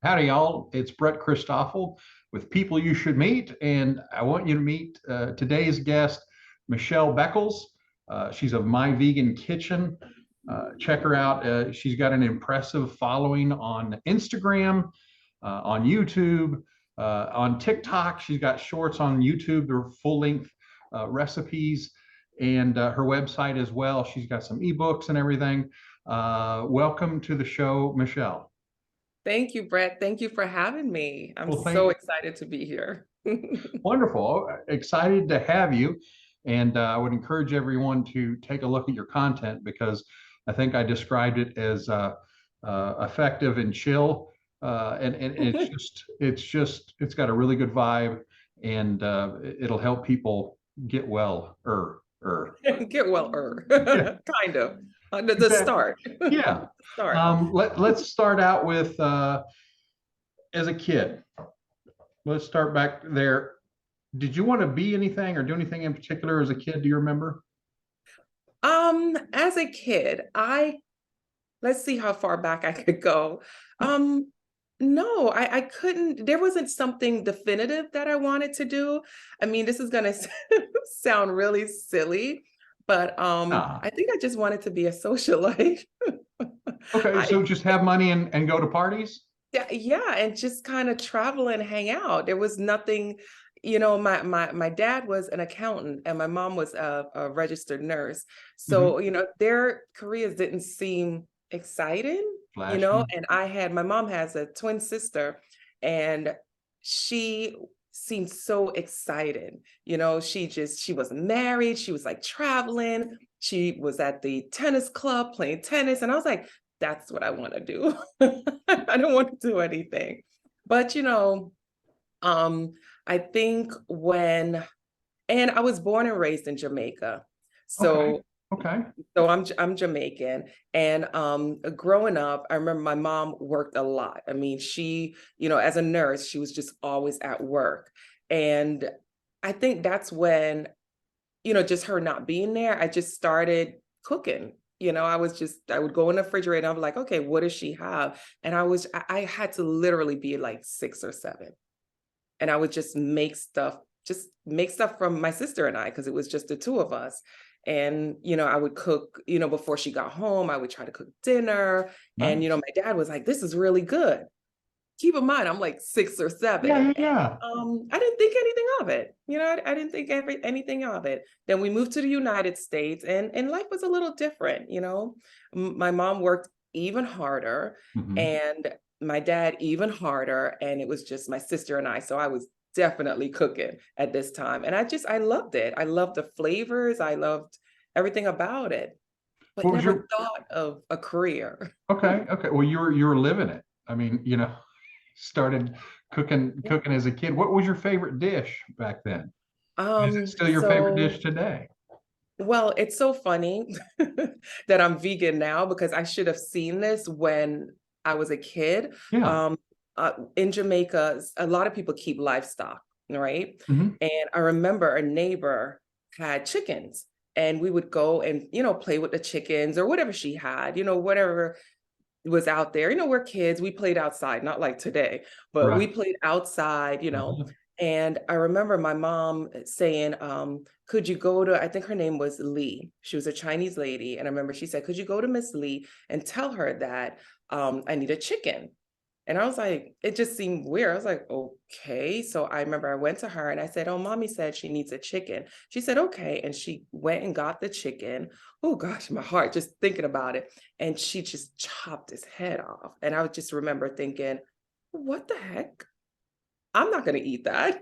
Howdy, y'all. It's Brett Christoffel with People You Should Meet, and I want you to meet today's guest, Michelle Beckles. She's of My Vegan Kitchen. Check her out. She's got an impressive following on Instagram, on YouTube, on TikTok. She's got shorts on YouTube. They're full-length recipes, and her website as well. She's got some ebooks and everything. Welcome to the show, Michelle. Thank you, Brett. Thank you for having me. I'm Well, so excited to be here. wonderful. Excited to have you. And I would encourage everyone to take a look at your content because I think I described it as effective and chill. And it's got a really good vibe, and it'll help people get well. Get well, Yeah, kind of. The exactly. start. Yeah. Start. Let's start out with as a kid. Let's start back there. Did you want to be anything or do anything in particular as a kid? Do you remember? As a kid, let's see how far back I could go. Um, no, I couldn't, there wasn't something definitive that I wanted to do. I mean, this is gonna sound really silly, but Ah, I think I just wanted to be a socialite. okay, I so just have money and go to parties? yeah, and just kind of travel and hang out. There was nothing, my dad was an accountant and my mom was a registered nurse. Hmm. So, their careers didn't seem exciting, Flashy. and my mom has a twin sister and she seemed so excited. She was married, she was like traveling, she was at the tennis club playing tennis. And I was like, that's what I want to do. I don't want to do anything. But um, I think and I was born and raised in Jamaica. Okay. So Okay. I'm Jamaican. And growing up, I remember my mom worked a lot. I mean, she, as a nurse, she was just always at work. And I think that's when, just her not being there, I just started cooking. I would go in the refrigerator and I'm like, okay, what does she have? And I had to literally be like 6 or 7. And I would just make stuff from my sister and I, because it was just the two of us. And, I would cook, before she got home, I would try to cook dinner. And, Nice. my dad was like, this is really good. Keep in mind, I'm like 6 or 7. Yeah, yeah, And, yeah. I didn't think anything of it. I didn't think anything of it. Then we moved to the United States, and life was a little different. My mom worked even harder, Hmm. and my dad even harder. And it was just my sister and I. So I was definitely cooking at this time. And I loved it. I loved the flavors. I loved everything about it, but What was never your thought of a career. okay? Okay. Well, you were living it. I mean, started cooking as a kid. What was your favorite dish back then? Is it still your favorite So dish today? Well, it's so funny that I'm vegan now because I should have seen this when I was a kid. Yeah. In Jamaica, a lot of people keep livestock, right? Hmm. And I remember a neighbor had chickens, and we would go and, play with the chickens or whatever she had, whatever was out there. We're kids, we played outside, not like today, but we Right. played outside. Uh-huh. And I remember my mom saying, could you go to, I think her name was Lee. She was a Chinese lady. And I remember she said, could you go to Miss Lee and tell her that I need a chicken? And I was like, it just seemed weird. I was like, okay. So I remember I went to her and I said, oh, mommy said she needs a chicken. She said, okay. And she went and got the chicken. Oh gosh, my heart just thinking about it. And she just chopped his head off. And I would just remember thinking, what the heck? I'm not going to eat that.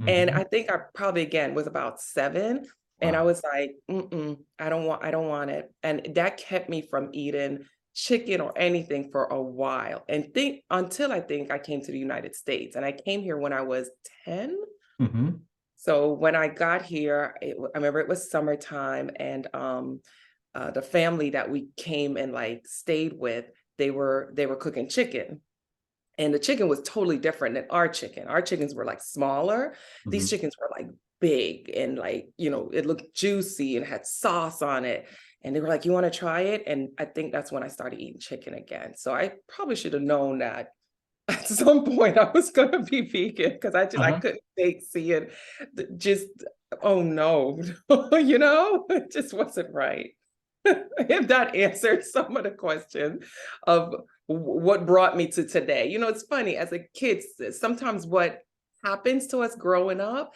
And Hmm. I think I probably again was about 7. And I Wow. was like, I don't want it. And that kept me from eating chicken or anything for a while. And think until I think I came to the United States. And I came here when I was 10. Hmm. So when I got here, I remember it was summertime, and the family that we came and like stayed with, they were cooking chicken. And the chicken was totally different than our chicken. Our chickens were like smaller. These Hmm. chickens were like big and like, it looked juicy and had sauce on it. And they were like, you want to try it? And I think that's when I started eating chicken again. So I probably should have known that at some point I was gonna be vegan because I Uh-huh. couldn't take seeing just, oh no, it just wasn't right. If that answered some of the question of what brought me to today. It's funny, as a kid, sometimes what happens to us growing up,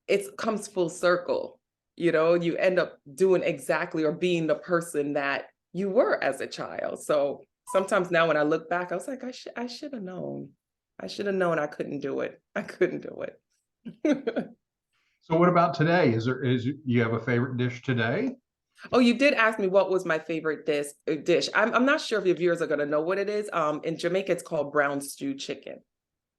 it comes full circle. You end up doing exactly or being the person that you were as a child. So sometimes now when I look back, I was like, I should have known. I should have known I couldn't do it. I couldn't do it. So what about today? Is you have a favorite dish today? Oh, you did ask me what was my favorite dish. I'm not sure if your viewers are gonna know what it is. In Jamaica, it's called brown stew chicken.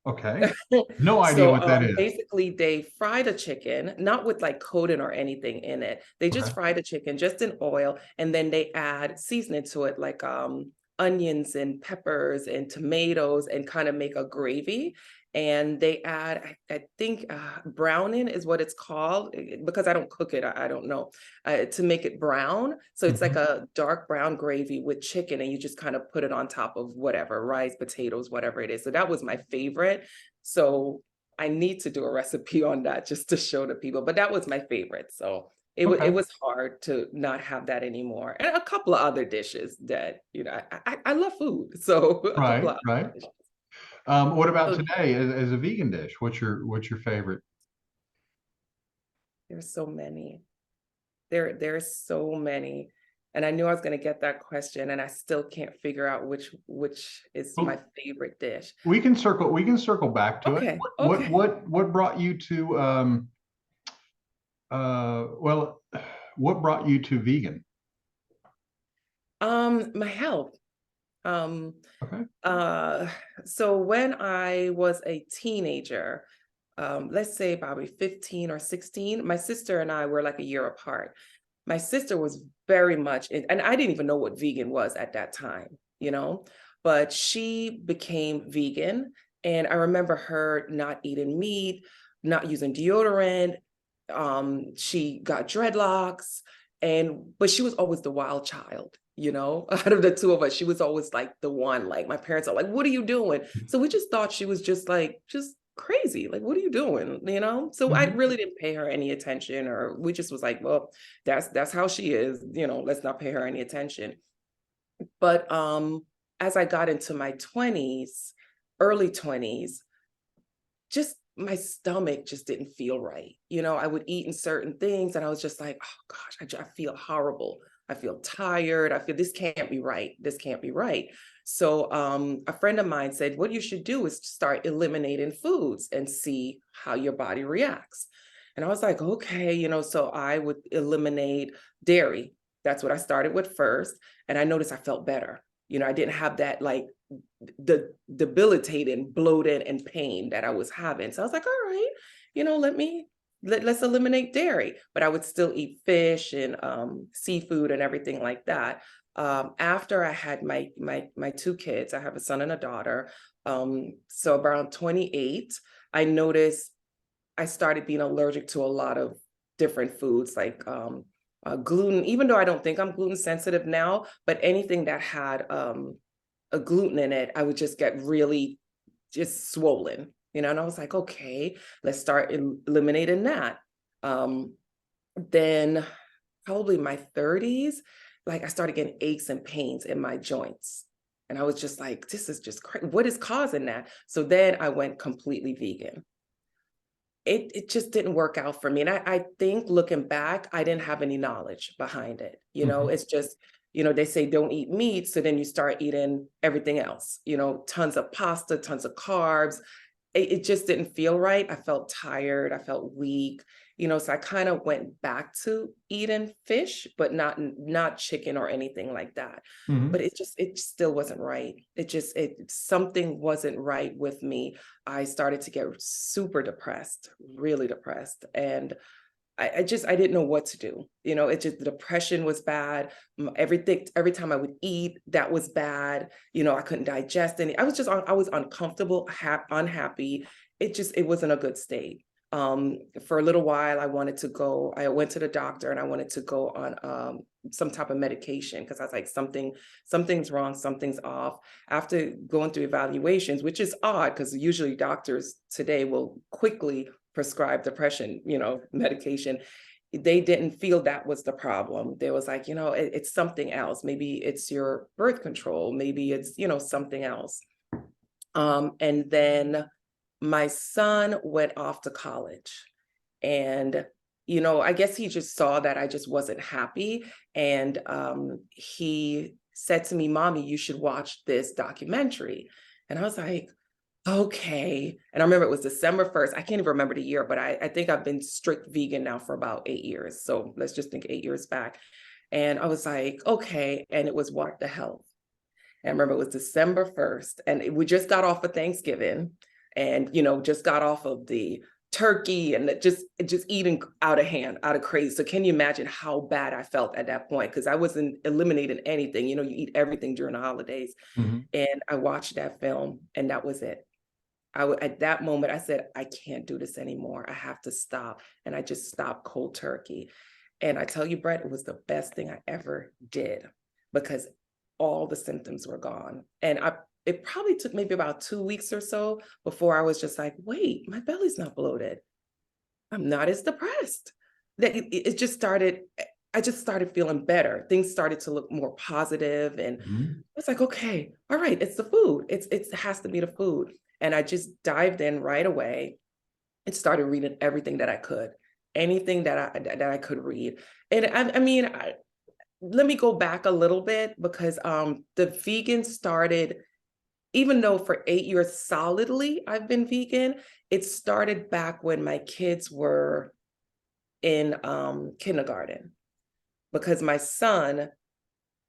Okay. No idea So what that is. basically they fry the chicken, not with like coating or anything in it. They Okay. just fry the chicken just in oil, and then they add seasoning to it, like onions and peppers and tomatoes, and kind of make a gravy. And they add, I think browning is what it's called, because I don't cook it, I don't know, to make it brown. So it's like Mhm. a dark brown gravy with chicken, and you just kind of put it on top of whatever, rice, potatoes, whatever it is. So that was my favorite. So I need to do a recipe on that just to show the people, but that was my favorite. So it Okay. was hard to not have that anymore. And a couple of other dishes that, I love food. So a couple Right, of other right. dishes. What about So today as a vegan dish? What's your favorite? there's so many. There's so many. And I knew I was going to get that question, and I still can't figure out which is my Well, favorite dish. we can circle back to it. Okay, What okay. what what brought you to well, what brought you to vegan? My health. Um, Okay. uh, so when I was a teenager, let's say probably 15 or 16, my sister and I were like a year apart. My sister was very much, and I didn't even know what vegan was at that time, but she became vegan. And I remember her not eating meat, not using deodorant. She got dreadlocks, but she was always the wild child. Out of the two of us, she was always like the one, like my parents are like, what are you doing? So we just thought she was just crazy. Like, what are you doing? So I Mhm. really didn't pay her any attention, or we just was like, well, that's how she is, let's not pay her any attention. But as I got into my 20s, early 20s, just my stomach just didn't feel right. I would eat in certain things and I was just like, oh gosh, I feel horrible. I feel tired. I feel this can't be right. This can't be right. So a friend of mine said, what you should do is start eliminating foods and see how your body reacts. And I was like, okay, so I would eliminate dairy. That's what I started with first. And I noticed I felt better. I didn't have that like the debilitating bloating and pain that I was having. So I was like, all right, let's eliminate dairy. But I would still eat fish and seafood and everything like that. After I had my two kids, I have a son and a daughter. So around 28, I noticed I started being allergic to a lot of different foods, like gluten, even though I don't think I'm gluten sensitive now, but anything that had a gluten in it, I would just get really just swollen, and I was like, okay, let's start eliminating that. Um, then probably my 30s, like I started getting aches and pains in my joints. And I was just like, this is just crazy. What is causing that? So then I went completely vegan. It just didn't work out for me. And I think looking back, I didn't have any knowledge behind it. Mhm. It's just, they say don't eat meat. So then you start eating everything else, tons of pasta, tons of carbs. It just didn't feel right. I felt tired. I felt weak, so I kind of went back to eating fish, but not chicken or anything like that. But Mhm. it still wasn't right. Something wasn't right with me. I started to get super depressed, really depressed. And I didn't know what to do. It just, the depression was bad. Everything, every time I would eat, that was bad. I couldn't digest any. I was uncomfortable, unhappy. It wasn't a good state. For a little while, I went to the doctor and I wanted to go on some type of medication because I was like, something's wrong, something's off. After going through evaluations, which is odd because usually doctors today will quickly prescribe depression, medication. They didn't feel that was the problem. They was like, it's something else. Maybe it's your birth control. Maybe it's, something else. And then my son went off to college, and I guess he just saw that I just wasn't happy, and he said to me, "Mommy, you should watch this documentary." And I was like, okay. And I remember it was December 1st. I can't even remember the year, but I think I've been strict vegan now for about 8 years. So let's just think 8 years back. And I was like, okay. And it was What the Health. And I remember it was December 1st, and we just got off of Thanksgiving, and just got off of the turkey, and just eating out of hand, out of crazy. So can you imagine how bad I felt at that point? Because I wasn't eliminating anything. You eat everything during the holidays. Mm-hmm. And I watched that film, and that was it. At that moment, I said, I can't do this anymore. I have to stop. And I just stopped cold turkey. And I tell you, Brett, it was the best thing I ever did, because all the symptoms were gone. And it probably took maybe about 2 weeks or so before I was just like, wait, my belly's not bloated. I'm not as depressed. That it just started, I just started feeling better. Things started to look more positive, and it's like, okay, all right, it's the food. It has to be the food. And I just dived in right away and started reading everything that I could, anything that I could read. And I mean, let me go back a little bit, because the vegan started, even though for 8 years solidly I've been vegan, it started back when my kids were in kindergarten, because my son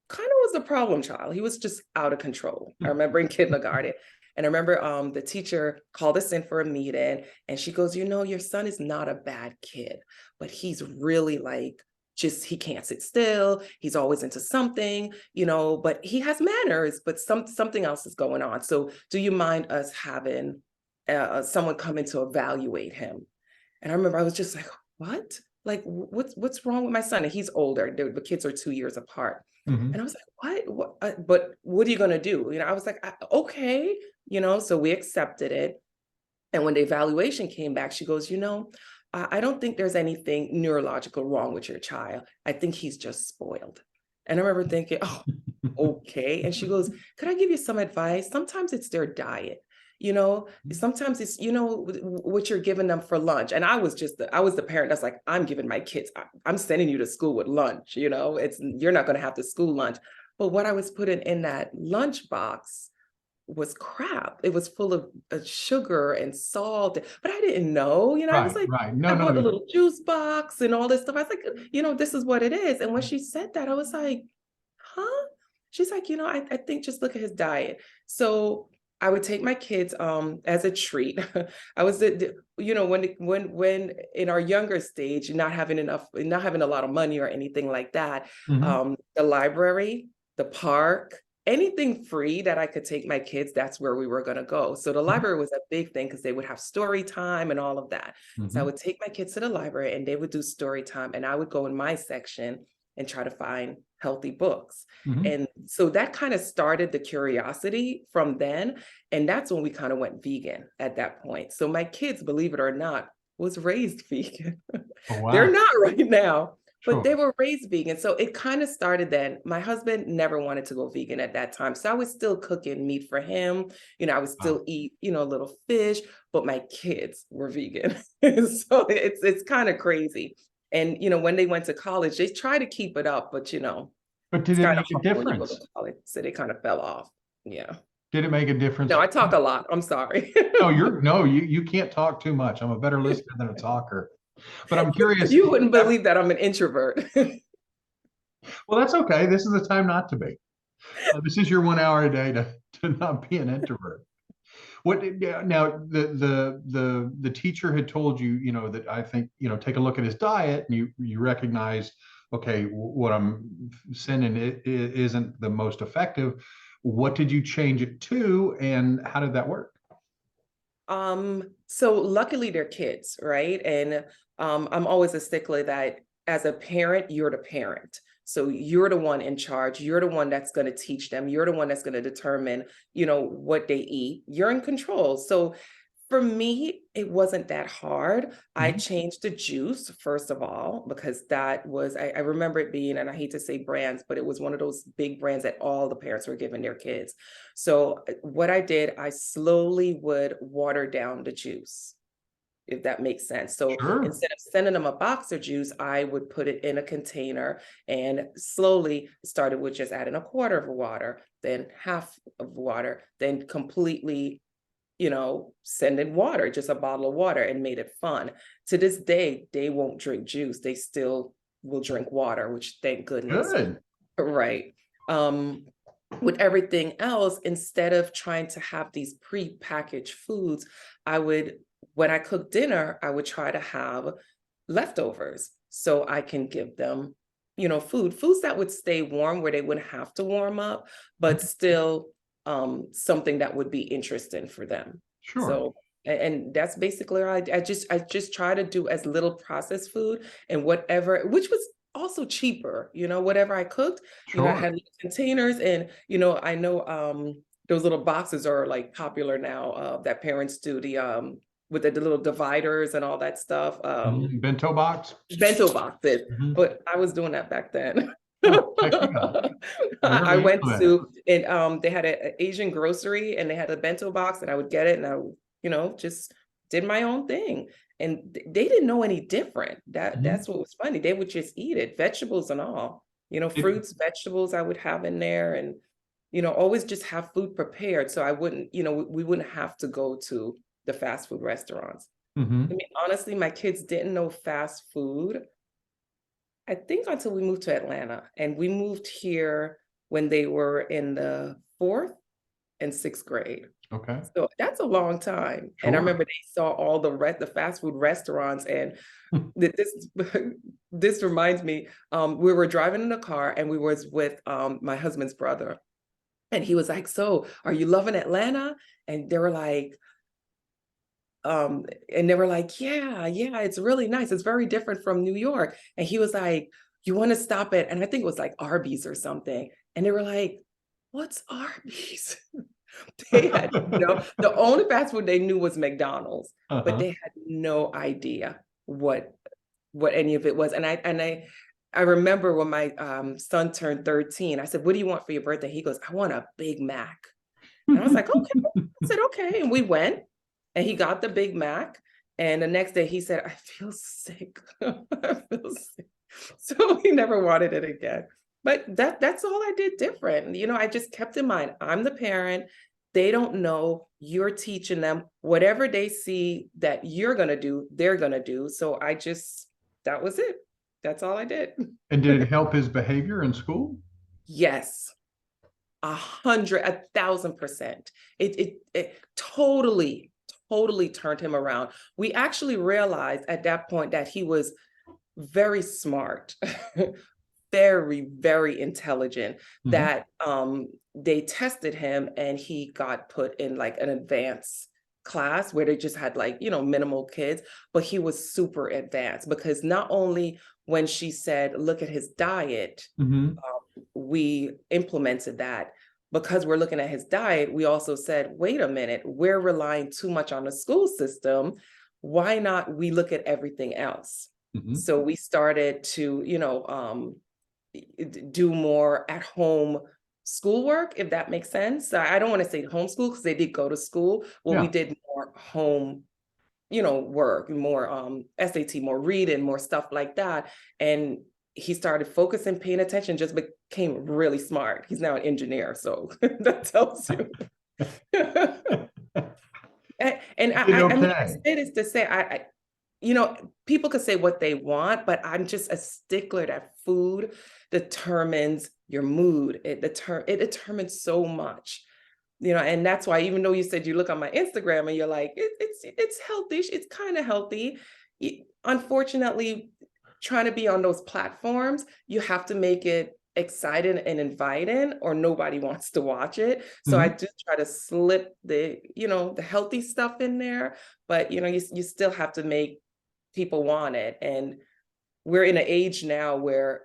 kind of was the problem child. He was just out of control. I remember in kindergarten. And I remember the teacher called us in for a meeting, and she goes, your son is not a bad kid, but he's really like, he can't sit still. He's always into something, but he has manners, but something else is going on. So do you mind us having someone come in to evaluate him? And I remember I was just like, what? Like, what's wrong with my son? And he's older. The kids are 2 years apart. And I was like, what? But what are you going to do? I was like, okay, so we accepted it. And when the evaluation came back, she goes, I don't think there's anything neurological wrong with your child. I think he's just spoiled. And I remember thinking, oh, okay. And she goes, could I give you some advice? Sometimes it's their diet. Sometimes it's, what you're giving them for lunch. And I was the parent that's like, I'm giving my kids, I'm sending you to school with lunch, you're not going to have the school lunch. But what I was putting in that lunch box was crap. It was full of sugar and salt, but I didn't know, I was like, right. I bought a little juice box and all this stuff. I was like, this is what it is. And when she said that, I was like, huh? She's like, I think just look at his diet. So I would take my kids as a treat. I was, when in our younger stage, not having a lot of money or anything like that, the library, the park, anything free that I could take my kids, that's where we were going to go. So the library was a big thing because they would have story time and all of that. So I would take my kids to the library and they would do story time, and I would go in my section and try to find healthy books. And so that kind of started the curiosity from then. And that's when we kind of went vegan at that point. So my kids, believe it or not, was raised vegan. Oh, wow. They're not right now, Sure. but they were raised vegan. So it kind of started then. My husband never wanted to go vegan at that time. So I was still cooking meat for him. I would still eat, a little fish, but my kids were vegan. So it's kind of crazy. And, when they went to college, they tried to keep it up, but, But did it make a difference? College, so they kind of fell off. Yeah. Did it make a difference? No, I talk a lot. I'm sorry. You can't talk too much. I'm a better listener than a talker. But I'm curious. You wouldn't believe that I'm an introvert. Well, that's okay. This is the time not to be. This is your 1 hour a day to not be an introvert. Now the teacher had told you, that I think, take a look at his diet, and you recognize, okay, what I'm sending it isn't the most effective. What did you change it to, and how did that work? So luckily they're kids, right? And I'm always a stickler that as a parent, you're the parent. So you're the one in charge. You're the one that's going to teach them. You're the one that's going to determine, what they eat. You're in control. So for me, it wasn't that hard. I Mhm. changed the juice, first of all, because that was, I remember it being, and I hate to say brands, but it was one of those big brands that all the parents were giving their kids. So what I did, I slowly would water down the juice, if that makes sense. So Sure. instead of sending them a box of juice, I would put it in a container and slowly started with just adding a quarter of water, then half of water, then completely send in water, just a bottle of water, and made it fun. To this day, they won't drink juice. They still will drink water, which thank goodness. Good. Right. Um, with everything else, instead of trying to have these pre-packaged foods, when I cook dinner, I would try to have leftovers so I can give them, foods that would stay warm where they wouldn't have to warm up, but Mhm. still something that would be interesting for them. Sure. So, and that's basically I just try to do as little processed food and whatever, which was also cheaper, whatever I cooked, I Sure. had little containers and, I know those little boxes are like popular now that parents do with the little dividers and all that stuff. Bento box. Bento boxes, Mhm. but I was doing that back then. Oh, heck yeah. I Whenever you went know that. to and they had a Asian grocery and they had a bento box and I would get it and I, just did my own thing. And they didn't know any different. Mhm. That's what was funny. They would just eat it, vegetables and all. It, Fruits, vegetables I would have in there and always just have food prepared so I wouldn't, we wouldn't have to go to the fast food restaurants. I mhm. mean, honestly, my kids didn't know fast food, I think, until we moved to Atlanta. And we moved here when they were in the fourth and sixth grade. Okay. So that's a long time. And I Sure. remember they saw all the fast food restaurants and this this reminds me, we were driving in the car and we was with my husband's brother. And he was like, "So are you loving Atlanta?" And they were like, yeah, yeah, it's really nice. It's very different from New York. And he was like, "You want to stop at," and I think it was like Arby's or something. And they were like, "What's Arby's?" They had the only fast food they knew was McDonald's, but Uh-huh. they had no idea what any of it was. And I remember when my son turned 13, I said, "What do you want for your birthday?" He goes, "I want a Big Mac." And I was like, "Okay." I said, "Okay." And we went and he got the Big Mac. And the next day he said, "I feel sick." I feel sick. So he never wanted it again. But that's all I did different. I just kept in mind, I'm the parent. They don't know, you're teaching them whatever they see that you're gonna do, they're gonna do. So that was it. That's all I did. And did it help his behavior in school? Yes. 1,000%. It totally turned him around. We actually realized at that point that he was very smart, very intelligent, Mhm. that they tested him and he got put in like an advanced class where they just had like, minimal kids, but he was super advanced because not only when she said, "Look at his diet," Mhm. we implemented that. Because we're looking at his diet, we also said, "Wait a minute, we're relying too much on the school system. Why not we look at everything else?" Mhm. So we started to, do more at home schoolwork, if that makes sense. I don't want to say homeschool because they did go to school. Well, we Yeah. did more home, work, more SAT, more reading, more stuff like that. And he started focusing, paying attention, just became really smart. He's now an engineer, so that tells you. And Did I mean, I okay. say this to say, people could say what they want, but I'm just a stickler that food determines your mood. It determines so much. And that's why, even though you said you look on my Instagram and you're like, it's healthy, it's kind of healthy. Unfortunately, trying to be on those platforms, you have to make it exciting and inviting, or nobody wants to watch it. So I Mhm. do try to slip the, the healthy stuff in there, but you still have to make people want it. And we're in an age now where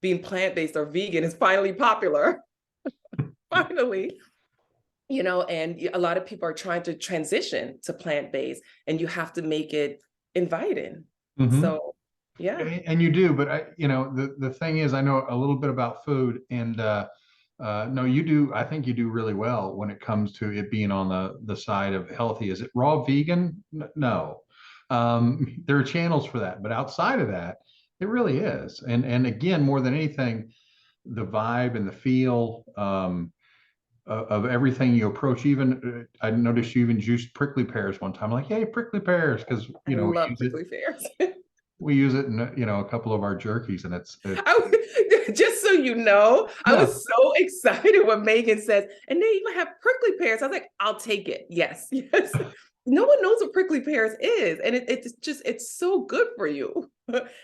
being plant-based or vegan is finally popular. Finally, and a lot of people are trying to transition to plant-based, and you have to make it inviting. Mhm. So, yeah. And you do, but the thing is, I know a little bit about food, and no, you do. I think you do really well when it comes to it being on the side of healthy. Is it raw vegan? No, there are channels for that, but outside of that, it really is. And again, more than anything, the vibe and the feel of everything you approach. Even I noticed you even juiced prickly pears one time. Like, hey, prickly pears, because I love prickly pears. we use it in a couple of our jerkies, and Just so you know, I yeah. was so excited when Megan said, and they even have prickly pears. I was like, I'll take it. Yes, yes. No one knows what prickly pears is, and it's so good for you.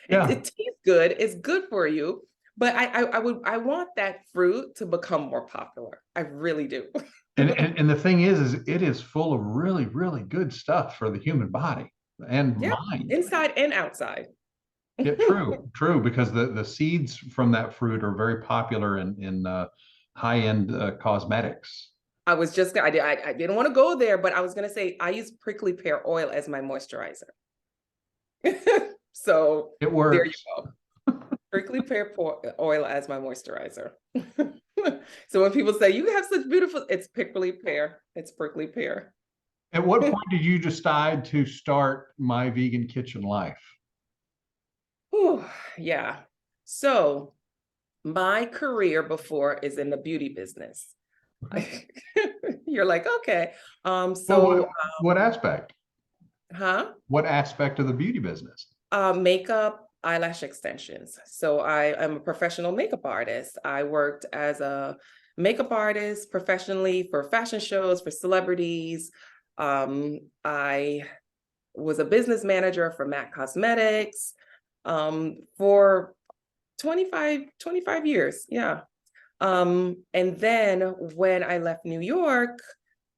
Yeah. It tastes good. It's good for you. But I want that fruit to become more popular. I really do. And the thing is it is full of really, really good stuff for the human body and Yeah, mind. inside and outside. Yeah, true, true, because the seeds from that fruit are very popular in high-end cosmetics. I was just I didn't want to go there, but I was gonna say I use prickly pear oil as my moisturizer. So It there you works. go. Prickly pear oil as my moisturizer. So when people say you have such beautiful, it's prickly pear. It's prickly pear. At what point did you decide to start My Vegan Kitchen Life? Whew, yeah. So my career before is in the beauty business. Okay. You're like, okay. Well, So what aspect? huh? What aspect of the beauty business? Makeup, eyelash extensions. So I am a professional makeup artist. I worked as a makeup artist professionally for fashion shows, for celebrities. I was a business manager for MAC Cosmetics for 25 years. Yeah. And then when I left New York,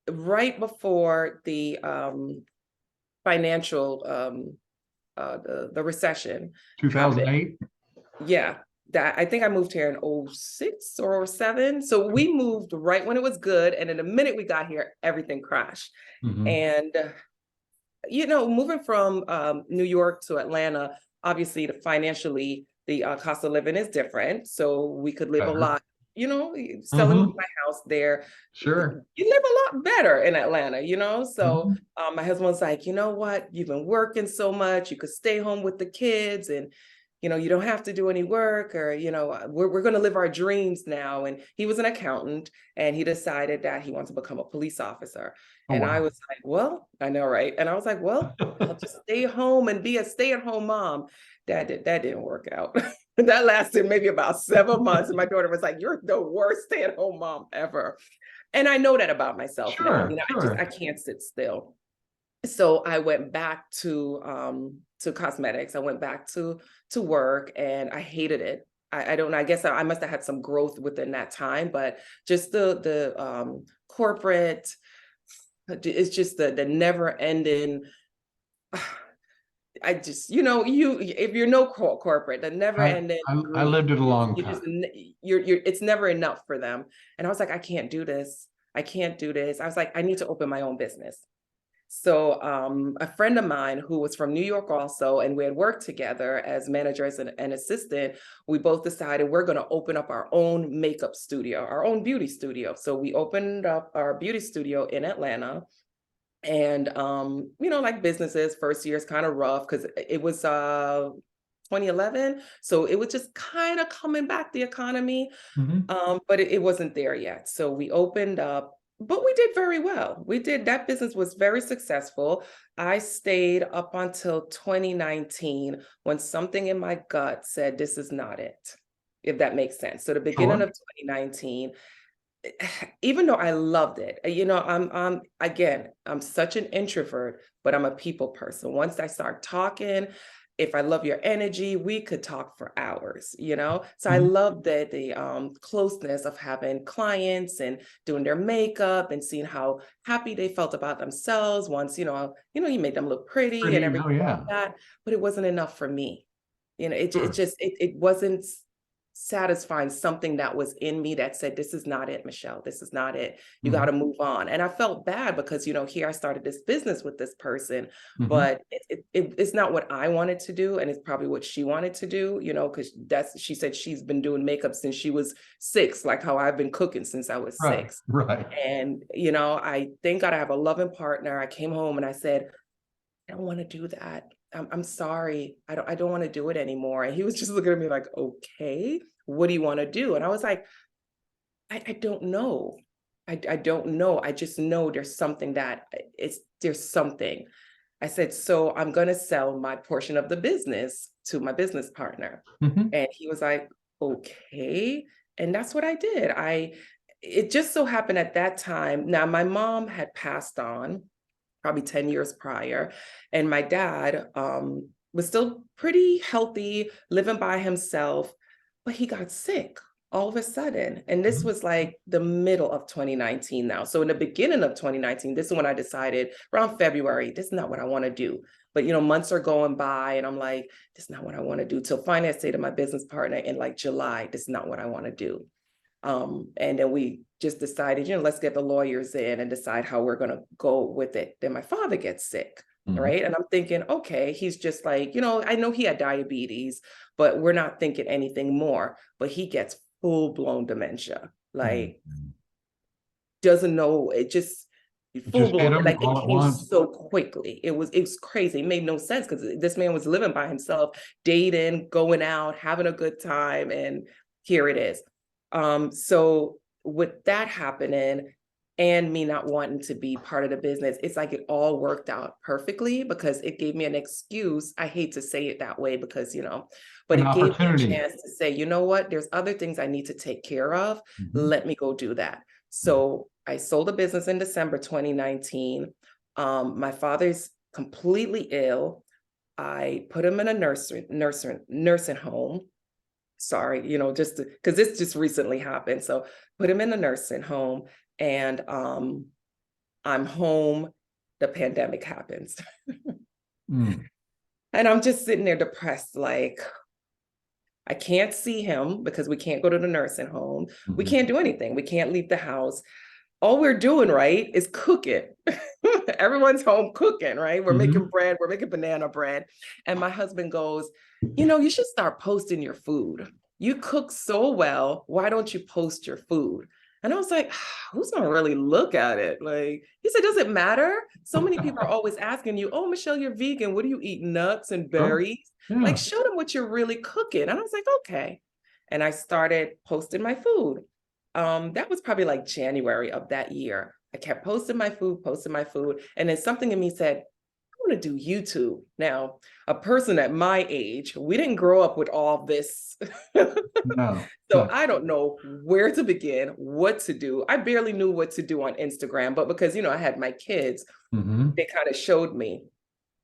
right before the financial the recession happened. 2008? Yeah, that I think I moved here in '06 or '07. So we moved right when it was good, and in the minute we got here, everything crashed. Hmm. And moving from New York to Atlanta, obviously, financially, the cost of living is different. So we could live a Better. lot. Selling Hmm. my house there, Sure. you live a lot better in Atlanta. So Hmm. my husband was like, you know what? You've been working so much. You could stay home with the kids, and you don't have to do any work, or we're going to live our dreams now. And he was an accountant, and he decided that he wants to become a police officer. Oh, And I wow. was like, well, I know, right? And I was like, well, I'll just stay home and be a stay-at-home mom. That didn't work out. That lasted maybe about 7 months. And my daughter was like, you're the worst stay-at-home mom ever. And I know that about myself now. Sure, I sure. can't sit still. So I went back to cosmetics. I went back to work, and I hated it. I don't know. I guess I must have had some growth within that time, but just the corporate, it's just the never ending. I just, you if you're no corporate, the never I, ending I grief, lived it a long you just time. you're it's never enough for them. And I was like, I can't do this. I can't do this. I was like, I need to open my own business. So a friend of mine who was from New York also, and we had worked together as managers and assistant, we both decided we're going to open up our own makeup studio, our own beauty studio. So we opened up our beauty studio in Atlanta. And like businesses, first year is kind of rough because it was 2011. So it was just kind of coming back, the economy. Hmm. But it wasn't there yet. So we opened up, but we did very well. That business was very successful. I stayed up until 2019 when something in my gut said, this is not it, if that makes sense. So the beginning Sure. of 2019, even though I loved it, I'm such an introvert, but I'm a people person. Once I start talking, if I love your energy, we could talk for hours, you know? So I Mhm. love the closeness of having clients and doing their makeup and seeing how happy they felt about themselves once, you made them look pretty and Pretty, oh everything like yeah. that. But it wasn't enough for me. It Sure. just it wasn't satisfying something that was in me that said, this is not it, Michelle. This is not it. You got Mhm. to move on. And I felt bad because, here I started this business with this person, Mhm. but it's not what I wanted to do. And it's probably what she wanted to do, because she said she's been doing makeup since she was 6, like how I've been cooking since I was Right, 6. right. And, I thank God I have a loving partner. I came home and I said, I don't want to do that. I'm sorry. I don't want to do it anymore. And he was just looking at me like, okay, what do you want to do? And I was like, I don't know. I don't know. I just know there's something there's something. I said, so I'm going to sell my portion of the business to my business partner. Mhm. And he was like, okay. And that's what I did. It just so happened at that time. Now, my mom had passed on probably 10 years prior. And my dad was still pretty healthy, living by himself, but he got sick all of a sudden. And this Mhm. was like the middle of 2019 now. So in the beginning of 2019, this is when I decided around February, this is not what I want to do. But months are going by and I'm like, this is not what I want to do. Till finally I say to my business partner in like July, this is not what I want to do. And then we just decided, let's get the lawyers in and decide how we're going to go with it. Then my father gets sick. Mhm. Right. And I'm thinking, okay, he's just like, I know he had diabetes, but we're not thinking anything more. But he gets full blown dementia, like Mhm. doesn't know, it just It full just hit blown, them like it all at came once. so quickly. It was crazy. It made no sense because this man was living by himself, dating, going out, having a good time, and here it is. So with that happening and me not wanting to be part of the business, it's like it all worked out perfectly because it gave me an excuse. I hate to say it that way because, but An it gave me a opportunity. chance to say, you know what, there's other things I need to take care of. Mhm. Let me go do that. Mhm. So I sold a business in December 2019. My father's completely ill. I put him in a nursing home. Sorry, just because this just recently happened. So put him in a nursing home, and I'm home. The pandemic happens, Mm. and I'm just sitting there depressed, like I can't see him because we can't go to the nursing home. We Mhm. can't do anything. We can't leave the house. All we're doing, right, is cooking. Everyone's home cooking, right? We're making Mhm. bread, we're making banana bread. And my husband goes, you should start posting your food. You cook so well. Why don't you post your food? And I was like, who's gonna really look at it? Like, he said, does it matter? So many people are always asking you, oh, Michelle, you're vegan. What do you eat? Nuts and Sure. berries? Like, Yeah. show them what you're really cooking. And I was like, okay. And I started posting my food. That was probably like January of that year. I kept posting my food. And then something in me said, I want to do YouTube. Now, a person at my age, we didn't grow up with all this. No. So No. I don't know where to begin, what to do. I barely knew what to do on Instagram, but because, I had my kids, Mhm. they kind of showed me.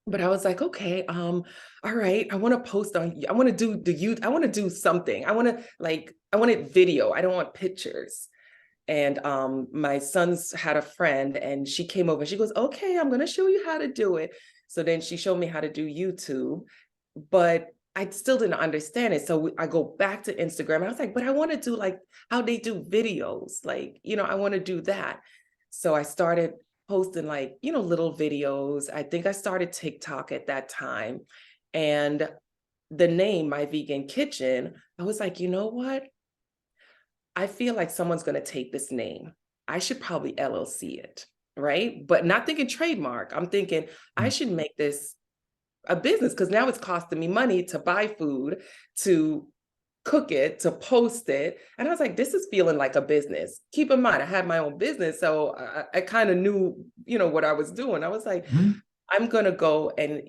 But I was like, okay, all right, I want to post I want to do I want to do something. I want it video. I don't want pictures. And my son's had a friend and she came over. She goes, okay, I'm going to show you how to do it. So then she showed me how to do YouTube, but I still didn't understand it. So I go back to Instagram. I was like, but I want to do like how they do videos. Like, I want to do that. So I started posting like, little videos. I think I started TikTok at that time. And the name, My Vegan Kitchen, I was like, you know what? I feel like someone's going to take this name. I should probably LLC it, right? But not thinking trademark. I'm thinking I Mm. should make this a business because now it's costing me money to buy food, to cook it, to post it. And I was like, this is feeling like a business. Keep in mind, I had my own business. So I kind of knew, what I was doing. I was like, Mhm. I'm going to go and,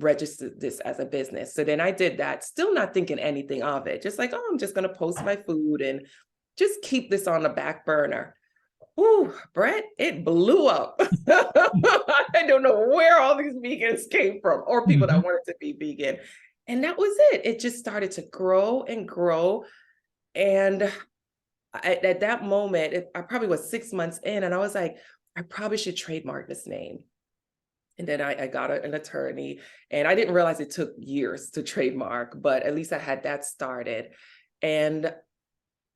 register this as a business. So then I did that, still not thinking anything of it. Just like, oh, I'm just going to post my food and just keep this on the back burner. Ooh, Brett, it blew up. I don't know where all these vegans came from or people that Mhm. wanted to be vegan. And that was it. It just started to grow and grow. And at that moment, I probably was 6 months in, and I was like, I probably should trademark this name. And then I got an attorney, and I didn't realize it took years to trademark, but at least I had that started. And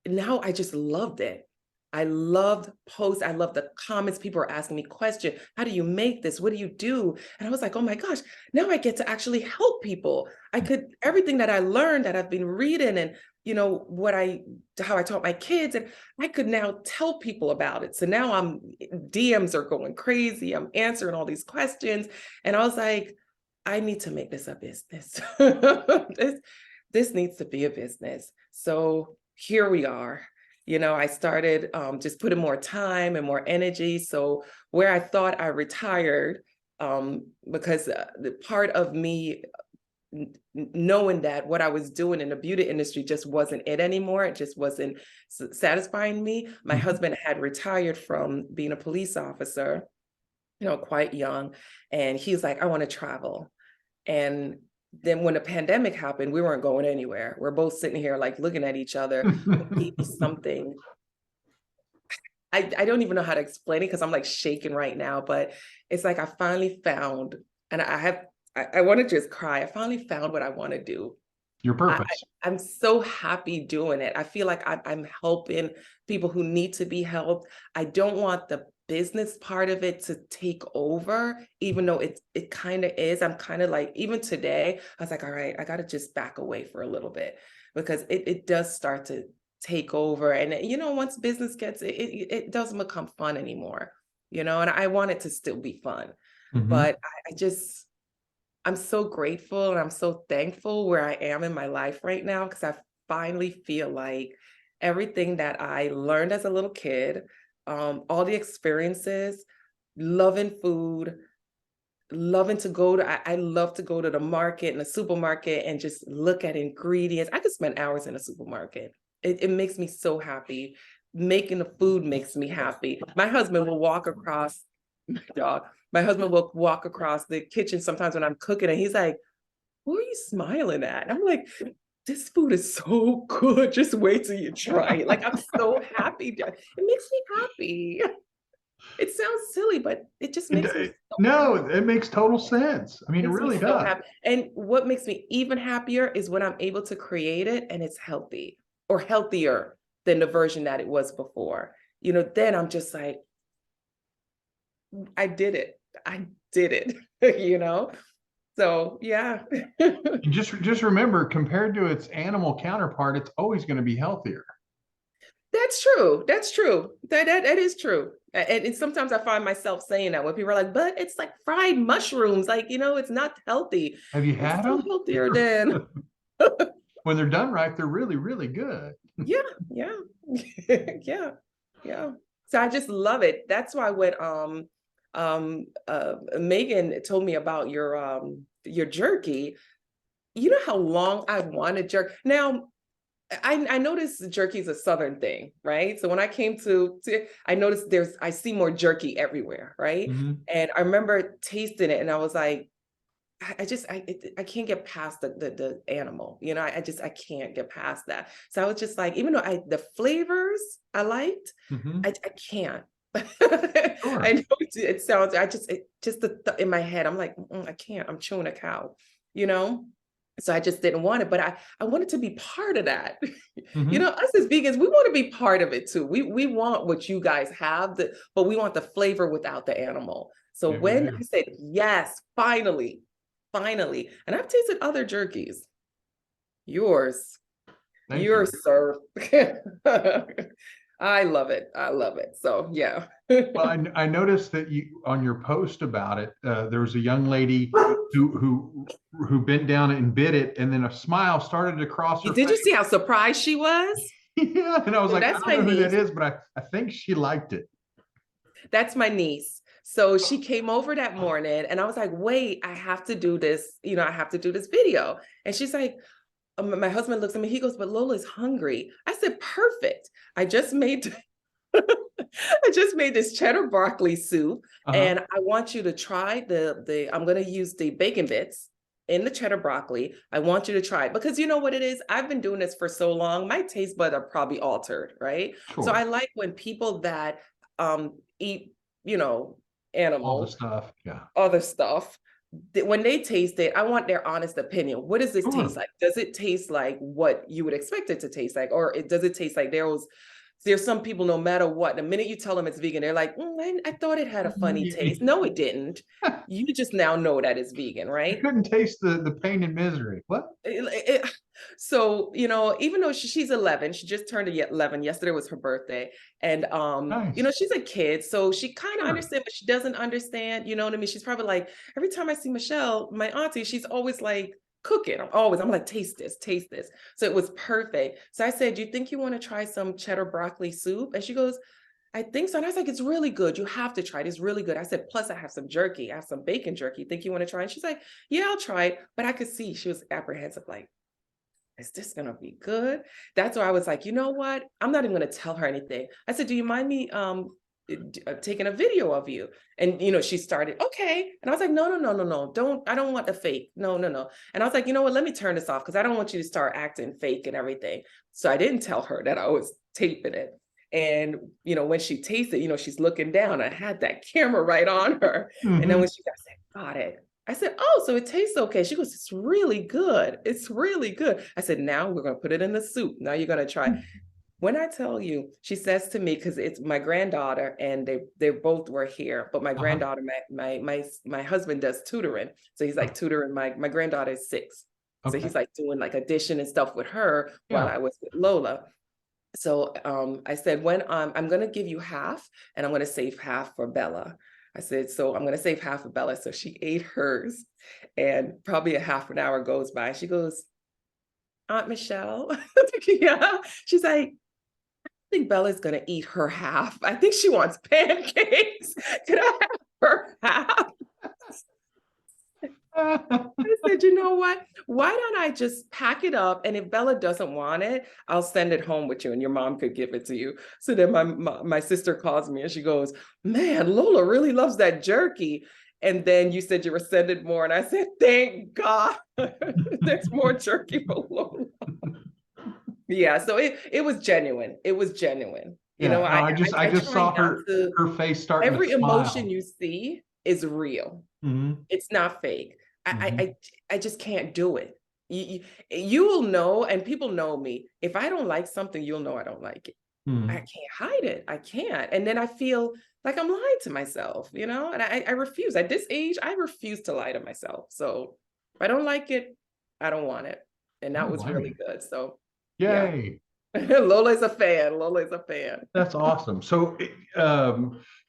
now I just loved it. I loved posts. I loved the comments. People were asking me questions. How do you make this? What do you do? And I was like, oh my gosh, now I get to actually help people. I could, everything that I learned that I've been reading and, you know, how I taught my kids, and I could now tell people about it. So now DMs are going crazy. I'm answering all these questions. And I was like, I need to make this a business. This needs to be a business. So here we are. You know, I started just putting more time and more energy. So where I thought I retired, because the part of me knowing that what I was doing in the beauty industry just wasn't it anymore. It just wasn't satisfying me. My husband had retired from being a police officer, you know, quite young. And he's like, I want to travel. And then when the pandemic happened, we weren't going anywhere. We're both sitting here like looking at each other. Maybe something. I don't even know how to explain it because I'm like shaking right now, but it's like I finally found, and I want to just cry. I finally found what I want to do. Your purpose. I'm so happy doing it. I feel like I'm helping people who need to be helped. I don't want the business part of it to take over, even though it kind of is. I'm kind of like, even today, I was like, all right, I got to just back away for a little bit because it does start to take over. And, you know, once business gets, it doesn't become fun anymore, you know, and I want it to still be fun. But I'm so grateful and I'm so thankful where I am in my life right now because I finally feel like everything that I learned as a little kid, all the experiences, loving food, loving to go to, I love to go to the market and the supermarket and just look at ingredients. I could spend hours in a supermarket. It makes me so happy. Making the food makes me happy. My husband will walk across, dog. My husband will walk across the kitchen sometimes when I'm cooking, and he's like, "Who are you smiling at?" And I'm like, "This food is so good. Just wait till you try it." Like I'm so happy. It makes me happy. It sounds silly, but it just makes me so No, happy. it makes total sense. I mean, it Makes me really so does. happy. And what makes me even happier is when I'm able to create it and it's healthy or healthier than the version that it was before. You know, then I'm just like, I did it. I did it, you know? So yeah. And just remember, compared to its animal counterpart, it's always going to be healthier. That's true. That's true. That is true. And sometimes I find myself saying that when people are like, but it's like fried mushrooms, like, you know, it's not healthy. Have you It's had still them? healthier than When they're done right, they're really, really good. yeah, yeah, yeah, yeah. So I just love it. That's why when Megan told me about your jerky, you know how long I wanted jerky. Now I noticed jerky is a Southern thing, right? So when I came to I noticed I see more jerky everywhere, right? And I remember tasting it and I was like, I can't get past the animal, you know, I can't get past that. So I was just like, even though the flavors I liked, I can't. Sure. I know it sounds, in my head, I'm like, I can't, I'm chewing a cow, you know? So I just didn't want it, but I wanted to be part of that. You know, us as vegans, we want to be part of it too. We want what you guys have, but we want the flavor without the animal. So Yeah, we when do. I said, yes, finally, and I've tasted other jerkies, yours, Thank you. yours, sir. I love it. I love it. So yeah. Well, I noticed that you on your post about it, there was a young lady who bent down and bit it, and then a smile started to cross her Did you face. see how surprised she was? Yeah, and I was So like, I that's don't my know who that niece. is, but I think she liked it. That's my niece. So she came over that morning and I was like, wait, I have to do this, you know, I have to do this video. And she's like, my husband looks at me, he goes, but Lola's hungry. I said, perfect. I just made I just made this cheddar broccoli soup and I want you to try I'm going to use the bacon bits in the cheddar broccoli. I want you to try it because you know what it is? I've been doing this for so long. My taste buds are probably altered, right? So I Sure. like when people that eat, All the animal, stuff. Yeah. other stuff, when they taste it, I want their honest opinion. What does this taste Sure. like? Does it taste like what you would expect it to taste like? Or does it taste like there's some people, no matter what, the minute you tell them it's vegan, they're like, I thought it had a funny taste. No, it didn't. You just now know that it's vegan, I right? couldn't taste the pain and misery. What? So, even though she's 11, she just turned 11. Yesterday was her birthday. And, Nice. she's a kid. So she kind of Sure. understands, but she doesn't understand. You know what I mean? She's probably like, every time I see Michelle, my auntie, she's always like, cooking. I'm like, taste this, taste this. So it was perfect. So I said, do you think you want to try some cheddar broccoli soup? And she goes, I think so. And I was like, it's really good. You have to try it. It's really good. I said, plus I have some jerky. I have some bacon jerky. Think you want to try? And she's like, yeah, I'll try it. But I could see she was apprehensive, like, is this gonna be good? That's why I was like, you know what? I'm not even gonna tell her anything. I said, do you mind me taking a video of you? And she started, okay. And I was like, no, no, no, no, no. I don't want the fake. No, no, no. And I was like, you know what? Let me turn this off because I don't want you to start acting fake and everything. So I didn't tell her that I was taping it. And when she tasted, she's looking down. I had that camera right on her. And then Hmm. when she got, I said, got it. I said, oh, so it tastes okay. She goes, it's really good. It's really good. I said, now we're going to put it in the soup. Now you're going to try. When I tell you, she says to me, because it's my granddaughter and they both were here, but my Uh-huh. granddaughter, my husband does tutoring. So he's like tutoring, my granddaughter is 6. So Okay. he's like doing like addition and stuff with her while Yeah. I was with Lola. So I said, when I'm going to give you half and I'm going to save half for Bella. I said, so I'm going to save half for Bella. So she ate hers and probably a half an hour goes by. She goes, Aunt Michelle. Yeah. She's like, I think Bella's going to eat her half. I think she wants pancakes. Can I have her half? I said, you know what? Why don't I just pack it up? And if Bella doesn't want it, I'll send it home with you and your mom could give it to you. So then my sister calls me and she goes, man, Lola really loves that jerky. And then you said you were sending more. And I said, thank God there's more jerky for Lola. Yeah, so it was genuine. It was genuine. Yeah. No, I, I I just try saw not to, her face starting to every emotion smile. you see is real. Hmm. It's not fake. I, Hmm. I, I just can't do it. You will know, and people know me. If I don't like something, you'll know I don't like it. I Hmm. can't hide it. I can't. And then I feel like I'm lying to myself, and I refuse. At this age, I refuse to lie to myself. So if I don't like it, I don't want it. And I that don't was blame really you. good. So yeah. Yay. Lola's a fan. Lola's a fan. That's awesome. So,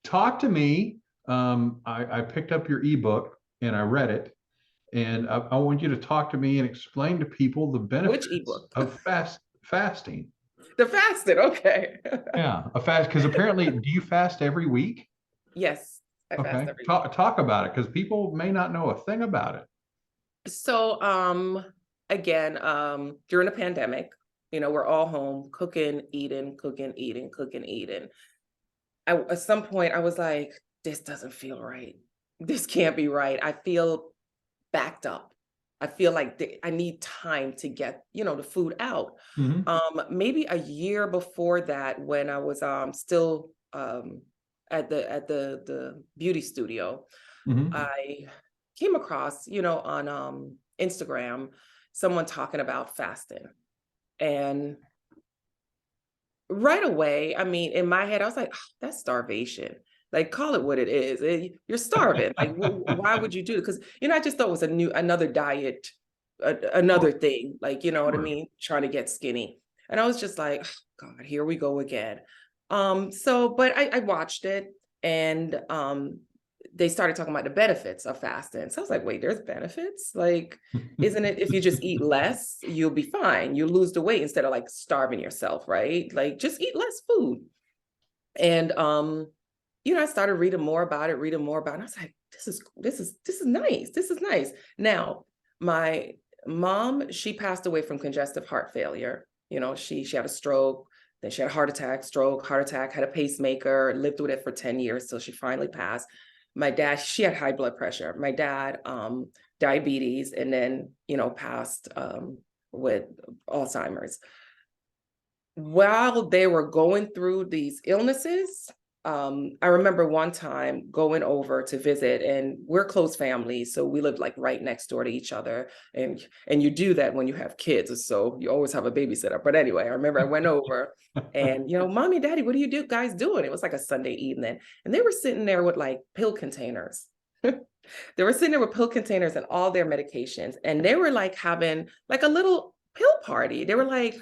talk to me. I picked up your ebook and I read it, and I want you to talk to me and explain to people the Which benefits ebook? of fasting. The fasted. Okay. Yeah, a fast because apparently, do you fast every week? Yes, I fast Okay, every week. talk about it because people may not know a thing about it. So, again, during the pandemic, we're all home cooking, eating, cooking, eating, cooking, eating. At some point, I was like, this doesn't feel right. This can't be right. I feel backed up. I feel like I need time to get, the food out. Hmm. Maybe a year before that, when I was still at the beauty studio, Hmm. I came across, on Instagram, someone talking about fasting. And right away, I mean, in my head, I was like, "Ah, that's starvation. Like, call it what it is. You're starving. Like, why would you do it? Because, I just thought it was another diet, another Sure, thing, like, you know what I sure. mean? Trying to get skinny. And I was just like, "Ah, God, here we go again." But I watched it and they started talking about the benefits of fasting. So I was like, wait, there's benefits? Like, isn't it if you just eat less, you'll be fine. You lose the weight instead of like starving yourself, right? Like just eat less food. And I started reading more about it, reading more about it. I was like, this is nice. This is nice. Now, my mom, she passed away from congestive heart failure. She had a stroke, then she had a heart attack, stroke, heart attack, had a pacemaker, lived with it for 10 years till she finally passed. my dad, she had high blood pressure. My dad, diabetes, and then, passed with Alzheimer's. While they were going through these illnesses, I remember one time going over to visit, and we're close family, so we lived like right next door to each other, and you do that when you have kids, so you always have a babysitter. But anyway, I remember I went over, and mommy, daddy, what are you guys doing? It was like a Sunday evening, and they were sitting there with like pill containers. They were sitting there with pill containers and all their medications, and they were like having like a little pill party. They were like,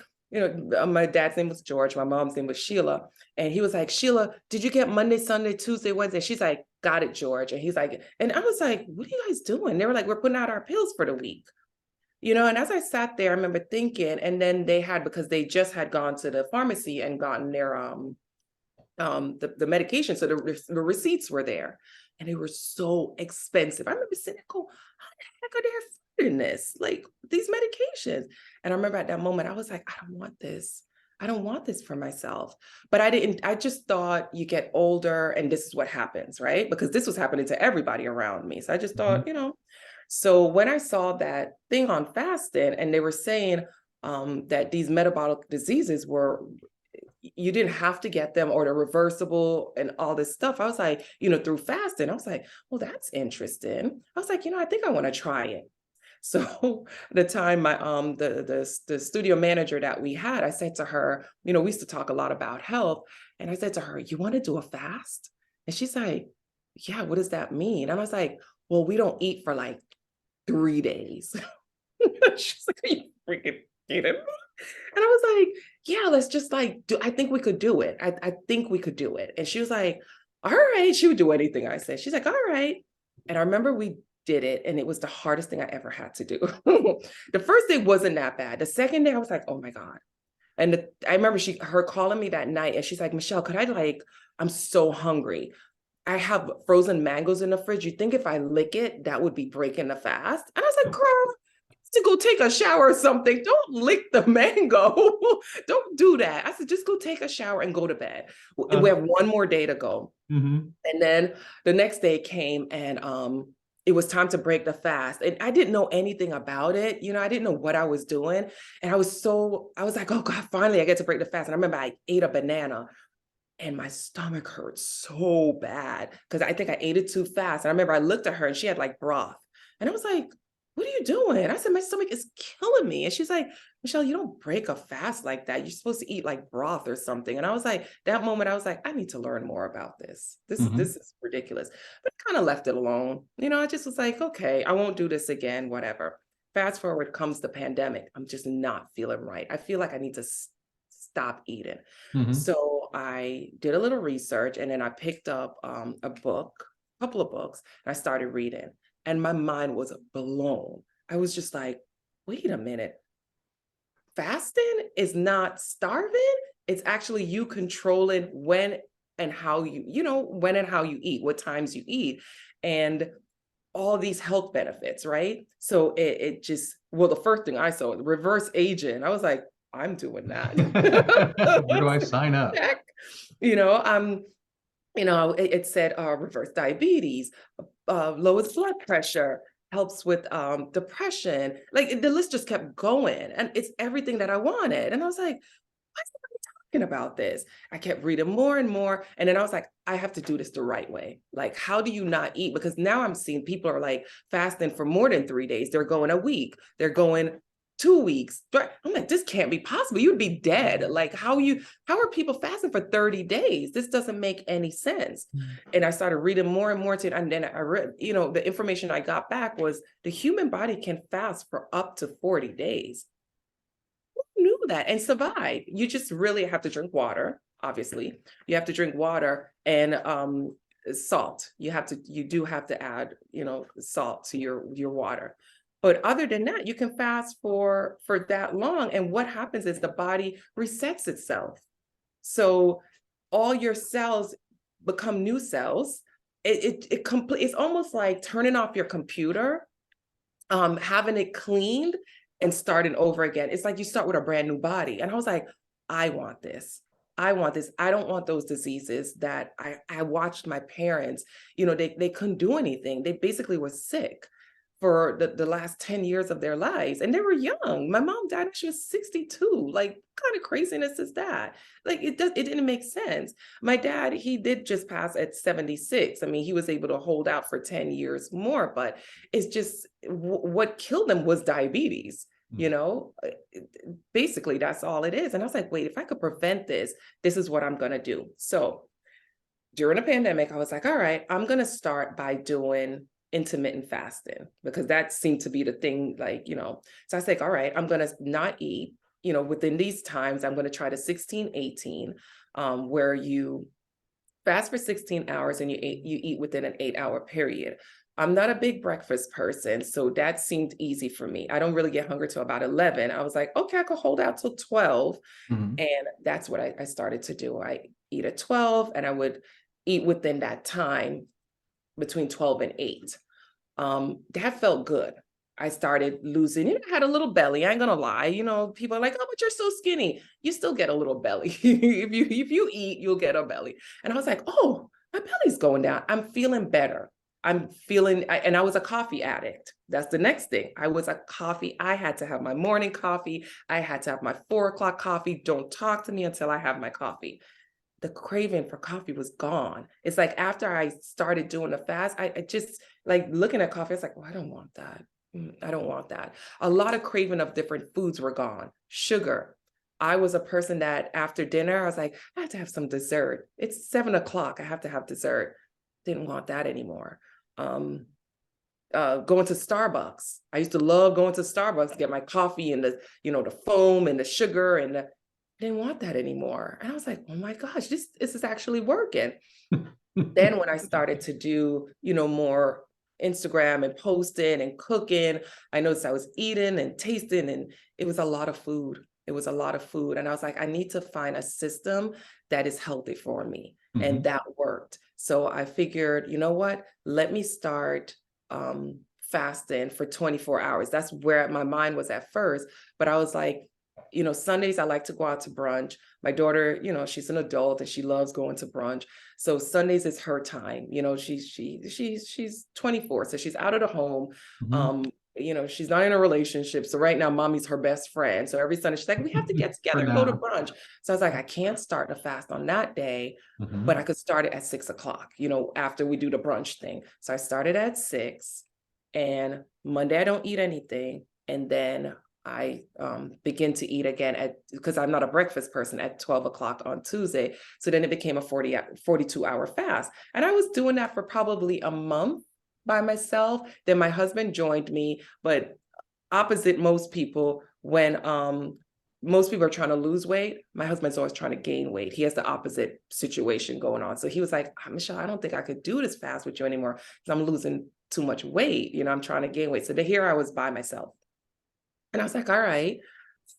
my dad's name was George, my mom's name was Sheila. And he was like, Sheila, did you get Monday, Sunday, Tuesday, Wednesday? She's like, got it, George. And he's like, and I was like, what are you guys doing? They were like, we're putting out our pills for the week. And as I sat there, I remember thinking, and then they had, because they just had gone to the pharmacy and gotten their the medication. So the receipts were there, and they were so expensive. I remember sitting there going, how the heck are they affording this? Like these medications. And I remember at that moment, I was like, I don't want this. I don't want this for myself. But I just thought you get older and this is what happens, right? Because this was happening to everybody around me. So I just thought, so when I saw that thing on fasting, and they were saying that these metabolic diseases were, you didn't have to get them, or they're reversible and all this stuff. I was like, through fasting, I was like, well, that's interesting. I was like, I think I want to try it. So the time my the studio manager that we had, I said to her, we used to talk a lot about health, and I said to her, you want to do a fast? And she's like, yeah, what does that mean? And I was like, well, we don't eat for like 3 days. She's like, are you freaking kidding me? And I was like, yeah, let's just like I think we could do it. I think we could do it. And she was like, all right. She would do anything I said. She's like, all right. And I remember we did it, and it was the hardest thing I ever had to do. The first day wasn't that bad. The second day I was like, oh my God. And I remember her calling me that night, and she's like, Michelle, I'm so hungry. I have frozen mangoes in the fridge. You think if I lick it, that would be breaking the fast? And I was like, girl, to go take a shower or something. Don't lick the mango. Don't do that. I said, just go take a shower and go to bed. We have one more day to go. And then the next day came, and it was time to break the fast. And I didn't know anything about it. I didn't know what I was doing. And I was like, oh God, finally I get to break the fast. And I remember I ate a banana, and my stomach hurt so bad because I think I ate it too fast. And I remember I looked at her, and she had like broth. And I was like, what are you doing? I said, my stomach is killing me. And she's like, Michelle, you don't break a fast like that. You're supposed to eat like broth or something. And I was like, that moment, I was like, I need to learn more about this. This is ridiculous. But I kind of left it alone. I just was like, okay, I won't do this again, whatever. Fast forward comes the pandemic. I'm just not feeling right. I feel like I need to stop eating. So I did a little research, and then I picked up a couple of books, and I started reading. And my mind was blown. I was just like, wait a minute. Fasting is not starving. It's actually you controlling when and how when and how you eat, what times you eat, and all these health benefits, right? So it just, well, the first thing I saw, reverse aging. I was like, I'm doing that. Where do I sign up? It said reverse diabetes, lowers blood pressure, helps with depression. Like the list just kept going, and it's everything that I wanted. And I was like, why is nobody talking about this? I kept reading more and more, and then I was like, I have to do this the right way. Like, how do you not eat? Because now I'm seeing people are like fasting for more than 3 days. They're going a week. They're going 2 weeks. I'm like, this can't be possible. You'd be dead. Like, how are people fasting for 30 days? This doesn't make any sense. And I started reading more and more and then I read, the information I got back was the human body can fast for up to 40 days. Who knew that and survive? You just really have to drink water. Obviously, you have to drink water and salt. You do have to add, salt to your water. But other than that, you can fast for that long. And what happens is the body resets itself. So all your cells become new cells. It's almost like turning off your computer, having it cleaned and starting over again. It's like you start with a brand new body. And I was like, I want this. I want this. I don't want those diseases that I watched my parents, they couldn't do anything. They basically were sick for the last 10 years of their lives. And they were young. My mom died when she was 62. Like, what kind of craziness is that? Like, it didn't make sense. My dad, he did just pass at 76. I mean, he was able to hold out for 10 years more, but it's just what killed him was diabetes. You know, basically that's all it is. And I was like, wait, if I could prevent this, this is what I'm going to do. So during the pandemic, I was like, all right, I'm going to start by doing intermittent fasting because that seemed to be the thing. Like, so I was like, all right, I'm going to not eat, within these times, I'm going to try the 16-18, where you fast for 16 hours and you eat within an 8-hour period. I'm not a big breakfast person, so that seemed easy for me. I don't really get hungry till about 11. I was like, okay, I could hold out till 12. Mhm. And that's what I started to do. I eat at 12 and I would eat within that time between 12 and 8. That felt good. I started losing, I had a little belly. I ain't gonna lie. People are like, oh, but you're so skinny. You still get a little belly. If you eat, you'll get a belly. And I was like, oh, my belly's going down. I'm feeling better. And I was a coffee addict. That's the next thing. I was a coffee. I had to have my morning coffee. I had to have my 4 o'clock coffee. Don't talk to me until I have my coffee. The craving for coffee was gone. It's like after I started doing the fast, I just like looking at coffee, it's like, well, I don't want that. I don't want that. A lot of craving of different foods were gone. Sugar. I was a person that after dinner, I was like, I have to have some dessert. It's 7 o'clock. I have to have dessert. Didn't want that anymore. Going to Starbucks. I used to love going to Starbucks to get my coffee and the foam and the sugar and I didn't want that anymore. And I was like, oh my gosh, this is actually working. Then when I started to do, more Instagram and posting and cooking, I noticed I was eating and tasting and it was a lot of food. It was a lot of food. And I was like, I need to find a system that is healthy for me. And that worked. So I figured, you know what, let me start fasting for 24 hours. That's where my mind was at first. But I was like, Sundays, I like to go out to brunch. My daughter, she's an adult and she loves going to brunch. So Sundays is her time. She's 24, so she's out of the home. She's not in a relationship. So right now, mommy's her best friend. So every Sunday she's like, we have to get together and go to brunch. So I was like, I can't start the fast on that day, but I could start it at 6 o'clock, after we do the brunch thing. So I started at 6 and Monday, I don't eat anything. And then I begin to eat again because I'm not a breakfast person at 12 o'clock on Tuesday. So then it became a 42-hour fast. And I was doing that for probably a month by myself. Then my husband joined me, but opposite most people, when most people are trying to lose weight, my husband's always trying to gain weight. He has the opposite situation going on. So he was like, Michelle, I don't think I could do this fast with you anymore because I'm losing too much weight. I'm trying to gain weight. So here I was by myself. And I was like, all right,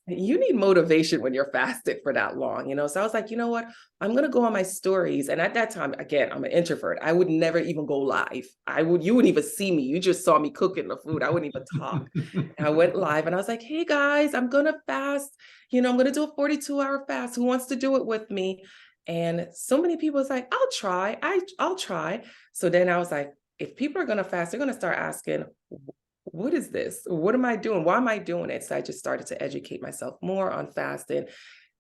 you need motivation when you're fasted for that long, So I was like, you know what? I'm going to go on my stories. And at that time, again, I'm an introvert. I would never even go live. You wouldn't even see me. You just saw me cooking the food. I wouldn't even talk. And I went live and I was like, hey guys, I'm going to fast. I'm going to do a 42-hour fast. Who wants to do it with me? And so many people was like, I'll try. I'll try. So then I was like, if people are going to fast, they're going to start asking, what is this? What am I doing? Why am I doing it? So I just started to educate myself more on fasting.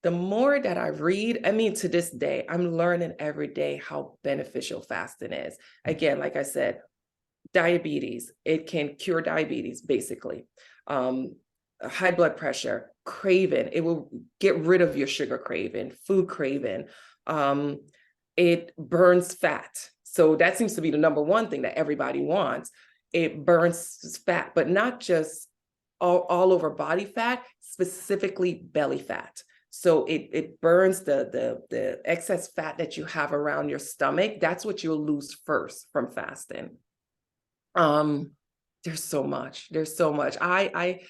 The more that I read, to this day, I'm learning every day how beneficial fasting is. Again, like I said, diabetes, it can cure diabetes, basically. High blood pressure, craving, it will get rid of your sugar craving, food craving. It burns fat. So that seems to be the number one thing that everybody wants. It burns fat, but not just all over body fat, specifically belly fat. So it burns the excess fat that you have around your stomach. That's what you'll lose first from fasting. There's so much. There's so much. I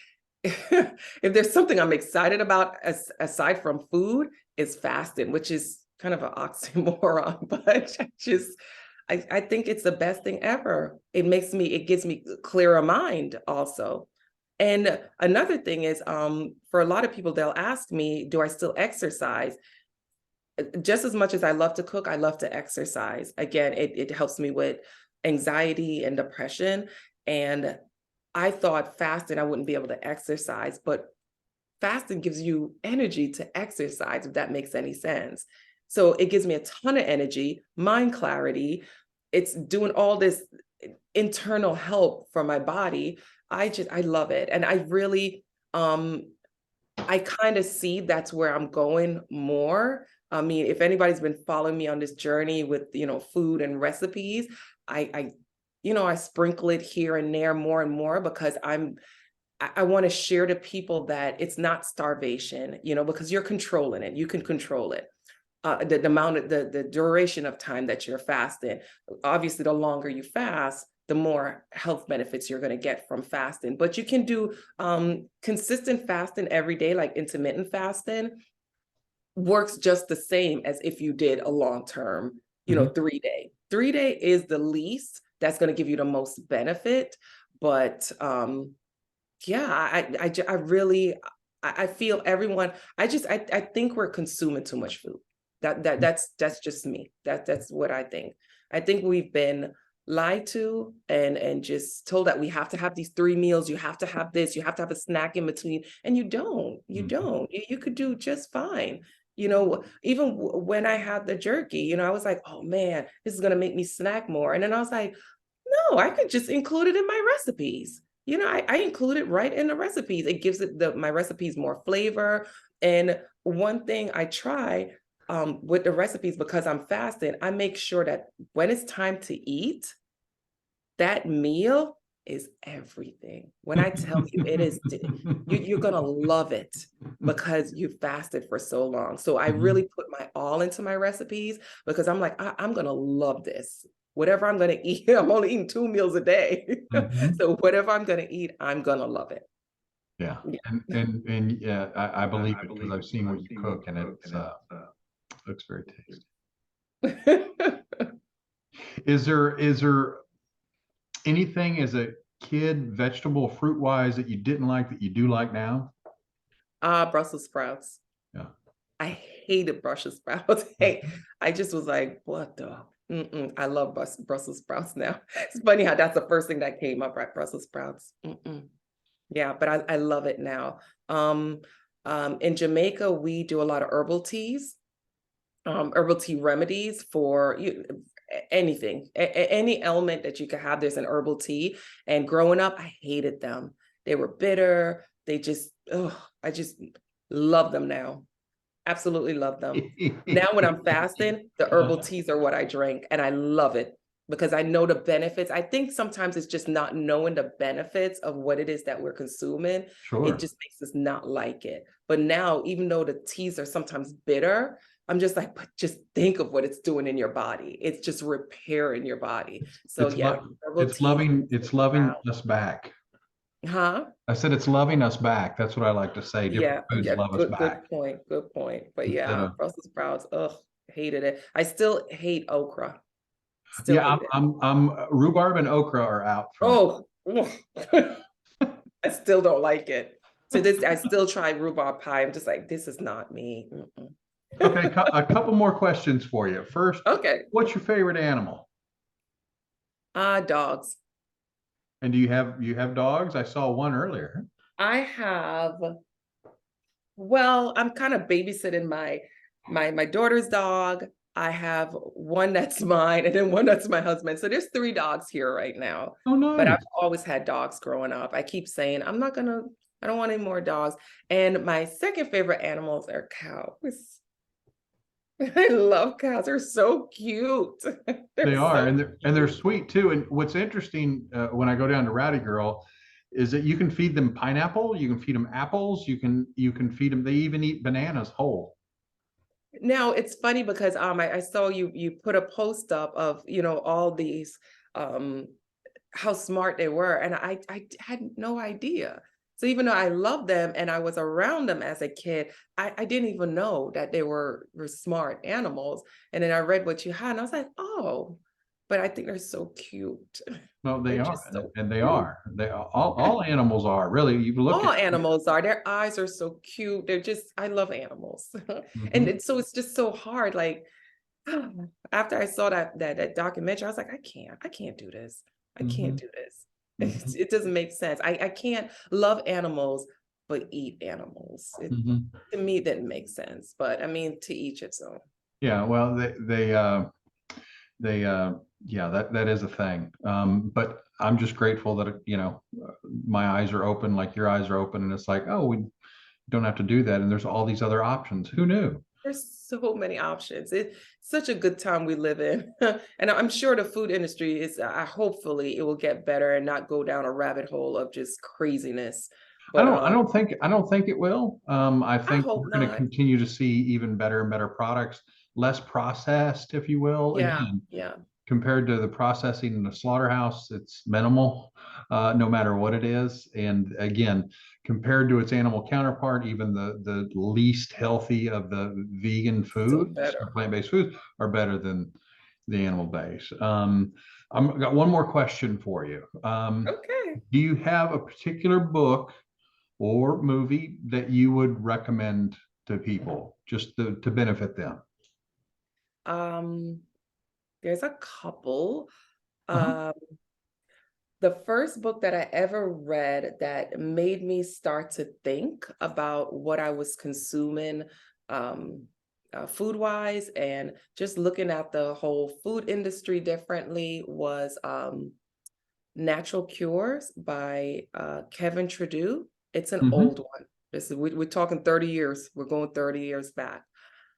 if there's something I'm excited about aside from food, is fasting, which is kind of an oxymoron, but I think it's the best thing ever. It gives me a clearer mind also. And another thing is, for a lot of people, they'll ask me, do I still exercise? just as much as I love to cook, I love to exercise. Again, it helps me with anxiety and depression. And I thought fasting, I wouldn't be able to exercise, but fasting gives you energy to exercise, if that makes any sense. So it gives me a ton of energy, mind clarity. It's doing all this internal help for my body. I love it. And I really, I kind of see that's where I'm going more. I mean, if anybody's been following me on this journey with, food and recipes, I I sprinkle it here and there more and more because I want to share to people that it's not starvation, because you're controlling it. You can control it. The amount of the duration of time that you're fasting. Obviously, the longer you fast, the more health benefits you're going to get from fasting. But you can do consistent fasting every day, like intermittent fasting, works just the same as if you did a long-term, 3-day. 3-day is the least that's going to give you the most benefit. But yeah, I really, I feel everyone, I think we're consuming too much food. That's just me. That's what I think. I think we've been lied to and just told that we have to have these 3 meals, you have to have this, you have to have a snack in between, and you don't. You could do just fine. Even when I had the jerky, I was like, oh man, this is gonna make me snack more. And then I was like, no, I could just include it in my recipes. I include it right in the recipes. It gives my recipes more flavor. And one thing I try with the recipes, because I'm fasting, I make sure that when it's time to eat, that meal is everything. When I tell you it is, you're gonna love it because you fasted for so long. So I really put my all into my recipes because I'm like, I'm gonna love this. Whatever I'm gonna eat, I'm only eating 2 meals a day. So whatever I'm gonna eat, I'm gonna love it. Yeah. Yeah. And yeah, I believe it because I've seen what you cook and it looks very tasty. Is there anything as a kid, vegetable, fruit wise, that you didn't like that you do like now? Brussels sprouts. Yeah. I hated Brussels sprouts. Hey, I just was like, what the? I love Brussels sprouts now. It's funny how that's the first thing that came up, right? Brussels sprouts. Yeah, but I love it now. In Jamaica, we do a lot of herbal teas, herbal tea remedies for anything, any element that you could have. There's an herbal tea. And growing up, I hated them. They were bitter. I just love them now. Absolutely love them. Now when I'm fasting, the herbal teas are what I drink, and I love it because I know the benefits. I think sometimes it's just not knowing the benefits of what it is that we're consuming. Sure. It just makes us not like it. But now, even though the teas are sometimes bitter, I'm just like, but just think of what it's doing in your body. It's just repairing your body. So yeah, herbal it's teas. loving us back. Huh? I said it's loving us back. That's what I like to say. Different foods love us back. Good point. But Instead yeah, of, Brussels sprouts, ugh, hated it. I still hate okra. Still yeah, hate it. I'm rhubarb and okra are out for me. Oh, I still don't like it. To this, I still try rhubarb pie. I'm just like, this is not me. Okay, a couple more questions for you. First, Okay. what's your favorite animal? Dogs. And do you have dogs? I saw one earlier. I have, well, I'm kind of babysitting my daughter's dog. I have one that's mine and then one that's my husband. So there's 3 dogs here right now. Oh, But nice. I've always had dogs growing up. I keep saying, I don't want any more dogs. And my second favorite animals are cows. I love cows. They're so cute. They They're are, so and they're cute. sweet too. And what's interesting when I go down to Rowdy Girl is that you can feed them pineapple, you can feed them apples, you can feed them. They even eat bananas whole. Now it's funny because I saw you put a post up of all these um how smart they were, and I had no idea. So even though I love them and I was around them as a kid, I didn't even know that they were smart animals. And then I read what you had, and I was like, oh, but I think they're so cute. No, they They're are, just so and they cute. are. They are, all animals are really. You look All at. animals are. Their eyes are so cute. They're just, I love animals. And Mhm, so it's just so hard. Like after I saw that documentary, I was like, I can't do this. I can't mhm, do this. mhm, It doesn't make sense. I can't love animals but eat animals. mhm. To me, it didn't make sense. But I mean, to each its own. Yeah, well, they yeah, that is a thing. But I'm just grateful that my eyes are open, like your eyes are open, and it's like, oh, we don't have to do that, and there's all these other options. Who knew? There's so many options. It's such a good time we live in. And I'm sure the food industry is, hopefully it will get better and not go down a rabbit hole of just craziness. But I don't think it will. I I think hope we're going to not. continue to see even better and better products, less processed, if you will. Yeah, Again, yeah. compared to the processing in the slaughterhouse, it's minimal, no matter what it is. And again, compared to its animal counterpart, even the least healthy of the vegan Still foods or better. plant-based foods are better than the animal base. I'm got one more question for you. Okay. Do you have a particular book or movie that you would recommend to people just to benefit them? Um, there's a couple. Uh-huh. Um, the first book that I ever read that made me start to think about what I was consuming, um, food wise, and just looking at the whole food industry differently was Natural Cures by Kevin Trudeau. It's an Hmm. old one. We're talking 30 years. We're going 30 years back.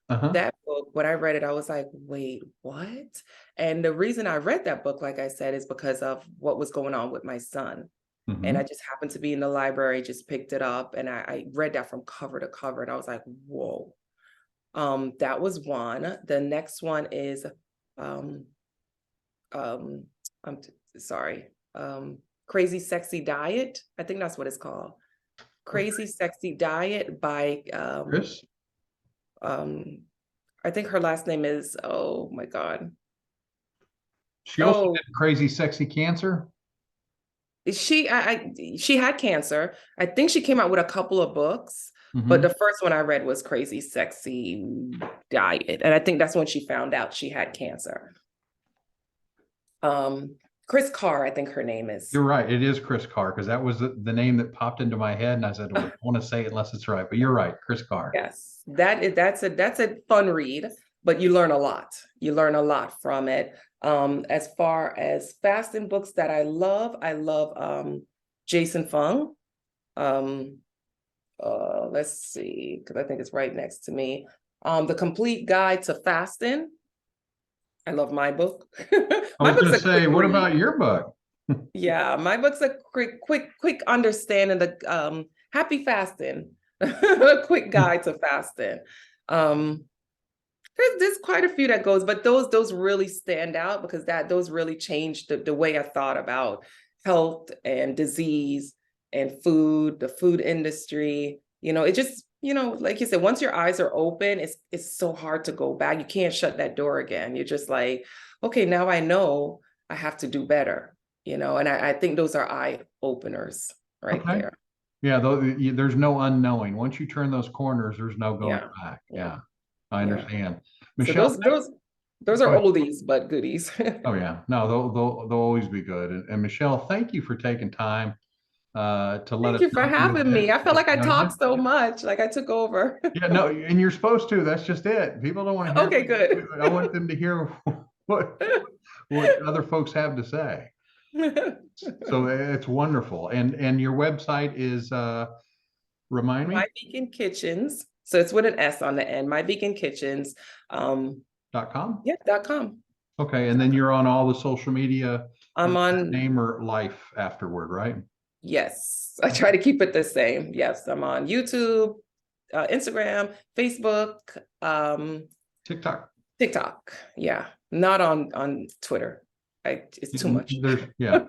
Uh-huh. That book, when I read it, I was like, wait, what? And the reason I read that book, like I said, is because of what was going on with my son. And I Hmm. just happened to be in the library, just picked it up, and I read that from cover to cover, and I was like, whoa. That was one. The next one is um um I'm sorry. Crazy Sexy Diet. I think that's what it's called. Okay. Crazy Sexy Diet by Chris? um I think her last name is, oh my God. She also Oh, did Crazy Sexy Cancer. she had cancer. I think she came out with a couple of books, but Hmm. the first one I read was Crazy Sexy Diet. And I think that's when she found out she had cancer. Um, Chris Carr, I think her name is. You're right. It is Chris Carr because that was the name that popped into my head, and I said, well, I don't want to say it unless it's right. But you're right, Chris Carr. Yes, that's a fun read, but you learn a lot. You learn a lot from it. As far as fasting books that I love Jason Fung. Um, let's see, because I think it's right next to me. The Complete Guide to Fasting. I love my book. I My was going book's to a say, quick what read. about your book? Yeah, my book's a quick understanding the happy fasting, a quick guide to fasting. Um, there's quite a few that goes, but those really stand out because those really changed the way I thought about health and disease and food, the food industry. It just, like you said, once your eyes are open, it's so hard to go back. You can't shut that door again. You're just like, okay, now I know I have to do better, and I think those are eye openers right Okay. there. Yeah, though, there's no unknowing. Once you turn those corners, there's no going Yeah, back. yeah, Yeah, I yeah. understand. So Michelle, those go are ahead. oldies but goodies. Oh yeah, no, they'll always be good. And Michelle, thank you for taking time to let Thank us you for know who having me. I felt like I it is. talked so much, like I took over. Yeah, no, and you're supposed to. That's just it. People don't want to hear Okay, me. good. I want them to hear what what other folks have to say. So it's wonderful. And your website is remind My me Vegan Kitchens. So it's with an S on the end. My Vegan Kitchens. Um, .com. yeah, .com. Okay, and then you're on all the social media I'm under that on, name or life afterward, right? yes. I try to keep it the same. Yes, I'm on YouTube, Instagram, Facebook, TikTok. TikTok. Yeah. Not on Twitter. It's too much. There's yeah,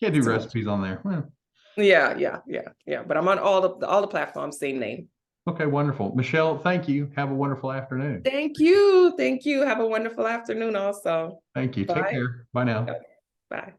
can't do It's too much. recipes on there. Well, Yeah. But I'm on all the platforms, same name. Okay, wonderful. Michelle, thank you. Have a wonderful afternoon. Thank you. Thank you. Have a wonderful afternoon also. Thank you. Take Bye. care. Bye now. Bye.